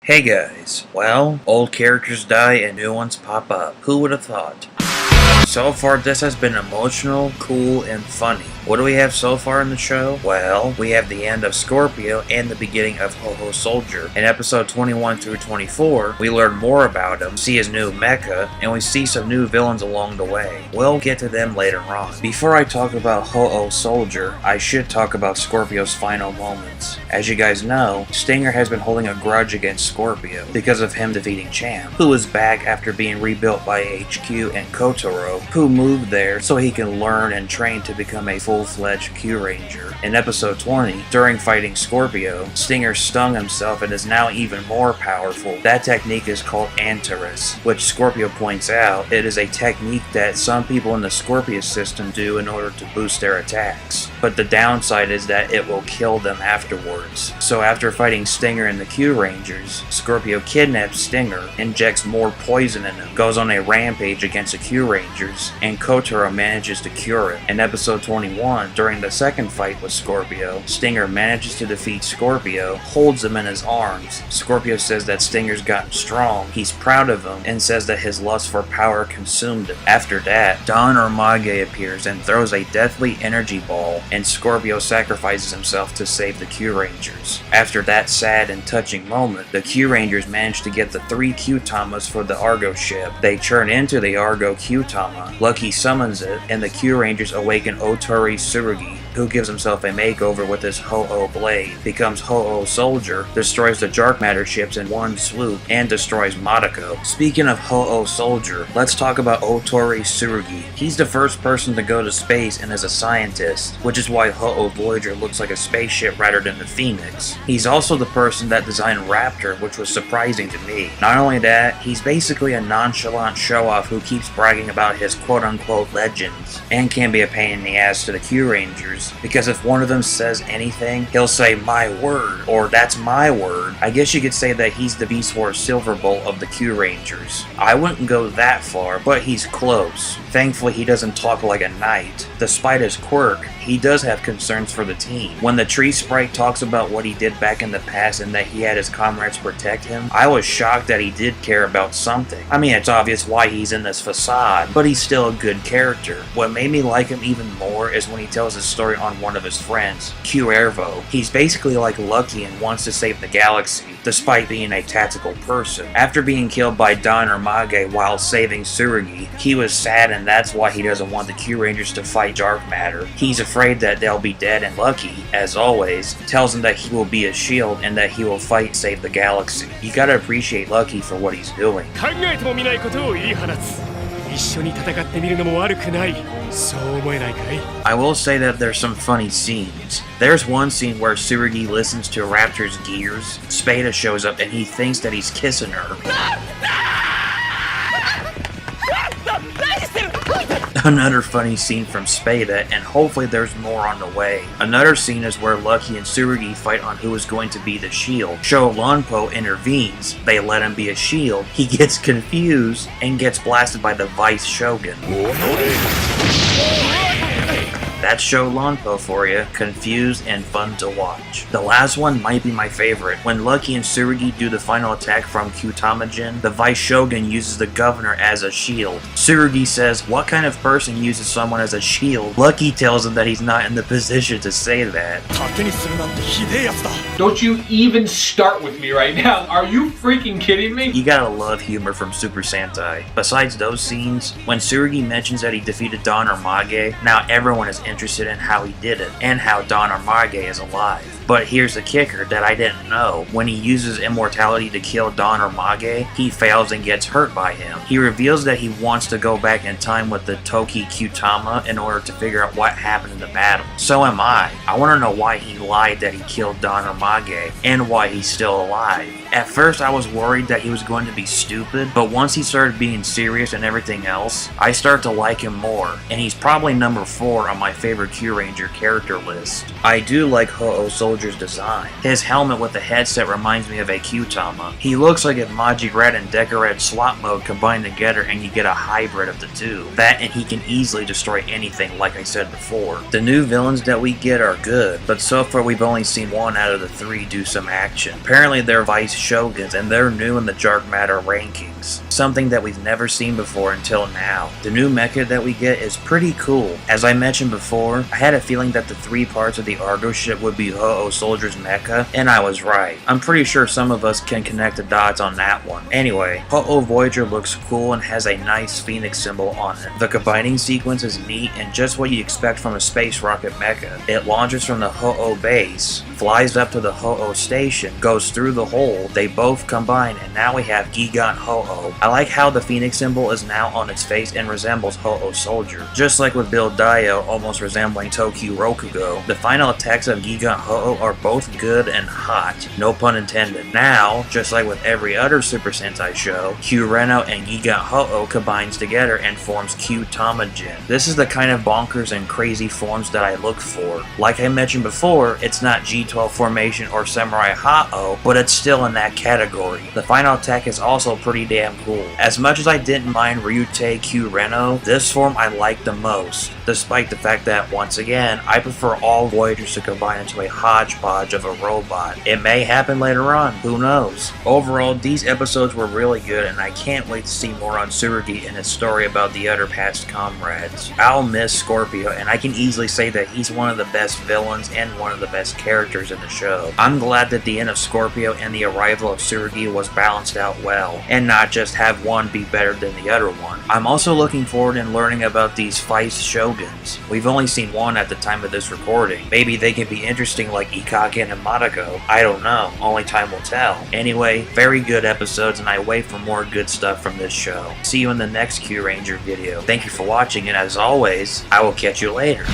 Hey guys, well, old characters die and new ones pop up. Who would have thought? So far, this has been emotional, cool, and funny. What do we have so far in the show? Well, we have the end of Scorpio and the beginning of Houou Soldier. In episode 21 through 24, we learn more about him, see his new mecha, and we see some new villains along the way. We'll get to them later on. Before I talk about Houou Soldier, I should talk about Scorpio's final moments. As you guys know, Stinger has been holding a grudge against Scorpio because of him defeating Champ, who is back after being rebuilt by HQ and Kotaro, who moved there so he can learn and train to become a full-fledged Kyuuranger. In episode 20, during fighting Scorpio, Stinger stung himself and is now even more powerful. That technique is called Antares, which Scorpio points out it is a technique that some people in the Scorpio system do in order to boost their attacks. But the downside is that it will kill them afterwards. So after fighting Stinger and the Kyurangers, Scorpio kidnaps Stinger, injects more poison in him, goes on a rampage against the Kyurangers, and Kotaro manages to cure it. In episode 21, during the second fight with Scorpio, Stinger manages to defeat Scorpio, holds him in his arms. Scorpio says that Stinger's gotten strong, he's proud of him, and says that his lust for power consumed him. After that, Don Ormage appears and throws a deathly energy ball, and Scorpio sacrifices himself to save the Kyurangers. After that sad and touching moment, the Kyurangers manage to get the 3 Q-Tamas for the Argo ship. They turn into the Argo Q-Tama. Lucky summons it, and the Kyurangers awaken Otori Tsurugi, who gives himself a makeover with his Houou blade, becomes Houou Soldier, destroys the dark matter ships in one swoop, and destroys Madako. Speaking of Houou Soldier, let's talk about Otori Tsurugi. He's the first person to go to space and is a scientist, which is why Houou Voyager looks like a spaceship rather than the Phoenix. He's also the person that designed Raptor, which was surprising to me. Not only that, he's basically a nonchalant show-off who keeps bragging about his quote-unquote legends, and can be a pain in the ass to the Kyurangers, because if one of them says anything, he'll say my word, or that's my word. I guess you could say that he's the Beast Wars Silverbolt of the Kyurangers. I wouldn't go that far, but he's close. Thankfully he doesn't talk like a knight. Despite his quirk, he does have concerns for the team. When the tree sprite talks about what he did back in the past and that he had his comrades protect him, I was shocked that he did care about something. I mean, it's obvious why he's in this facade, but he's still a good character. What made me like him even more is when he tells his story on one of his friends, Cuervo. He's basically like Lucky and wants to save the galaxy, despite being a tactical person. After being killed by Don Ormage while saving Tsurugi, he was sad, and that's why he doesn't want the Kyurangers to fight dark matter. He's afraid that they'll be dead, and Lucky, as always, tells him that he will be a shield and that he will fight and save the galaxy. You gotta appreciate Lucky for what he's doing. I will say that there's some funny scenes. There's one scene where Tsurugi listens to Raptor's gears. Spada shows up and he thinks that he's kissing her. Another funny scene from Spada, and hopefully there's more on the way. Another scene is where Lucky and Tsurugi fight on who is going to be the shield. Sholanpo intervenes, they let him be a shield, he gets confused, and gets blasted by the Vice Shogun. That's Sholanpo for you, confused and fun to watch. The last one might be my favorite. When Lucky and Tsurugi do the final attack from Q-Tamajin, the Vice Shogun uses the governor as a shield. Tsurugi says, what kind of person uses someone as a shield? Lucky tells him that he's not in the position to say that. Don't you even start with me right now. Are you freaking kidding me? You gotta love humor from Super Sentai. Besides those scenes, when Tsurugi mentions that he defeated Don Ormage, now everyone is interested in how he did it, and how Don Ormage is alive. But here's the kicker that I didn't know. When he uses immortality to kill Don Ormage, he fails and gets hurt by him. He reveals that he wants to go back in time with the Toki Q-Tama in order to figure out what happened in the battle. So am I. I want to know why he lied that he killed Don Ormage, and why he's still alive. At first I was worried that he was going to be stupid, but once he started being serious and everything else, I start to like him more, and he's probably number 4 on my favorite Kyuranger character list. I do like Houou Soldier's design. His helmet with the headset reminds me of a Q-Tama. He looks like if Majigrat and Decorat slot mode combined together and you get a hybrid of the two. That, and he can easily destroy anything like I said before. The new villains that we get are good, but so far we've only seen 1 out of the 3 do some action. Apparently their Vice shoguns, and they're new in the Dark Matter rankings. Something that we've never seen before until now. The new mecha that we get is pretty cool. As I mentioned before, I had a feeling that the 3 parts of the Argo ship would be Houou Soldier's mecha, and I was right. I'm pretty sure some of us can connect the dots on that one. Anyway, Houou Voyager looks cool and has a nice phoenix symbol on it. The combining sequence is neat and just what you expect from a space rocket mecha. It launches from the Houou base, flies up to the Houou station, goes through the hole, they both combine, and now we have Gigant Houou. I like how the phoenix symbol is now on its face and resembles Houou Soldier. Just like with Build Dio almost resembling Tokyo Rokugo, the final attacks of Gigant Houou are both good and hot, no pun intended. Now, just like with every other Super Sentai show, Kyuuranger and Gigant Houou combines together and forms Q-Tamajin. This is the kind of bonkers and crazy forms that I look for. Like I mentioned before, it's not G12 formation or Samurai Houou, but it's still in that category. The final attack is also pretty damn cool. As much as I didn't mind Ryute Kyuuranger, this form I like the most, despite the fact that, once again, I prefer all Voyagers to combine into a hodgepodge of a robot. It may happen later on, who knows? Overall, these episodes were really good, and I can't wait to see more on Tsurugi and his story about the other past comrades. I'll miss Scorpio, and I can easily say that he's one of the best villains and one of the best characters in the show. I'm glad that the end of Scorpio and the arrival of Tsurugi was balanced out well, and not just have one be better than the other one. I'm also looking forward in learning about these Feist Shoguns. We've only seen one at the time of this recording. Maybe they can be interesting like Ikagen and Madako. I don't know. Only time will tell. Anyway, very good episodes, and I wait for more good stuff from this show. See you in the next Kyuuranger video. Thank you for watching, and as always, I will catch you later.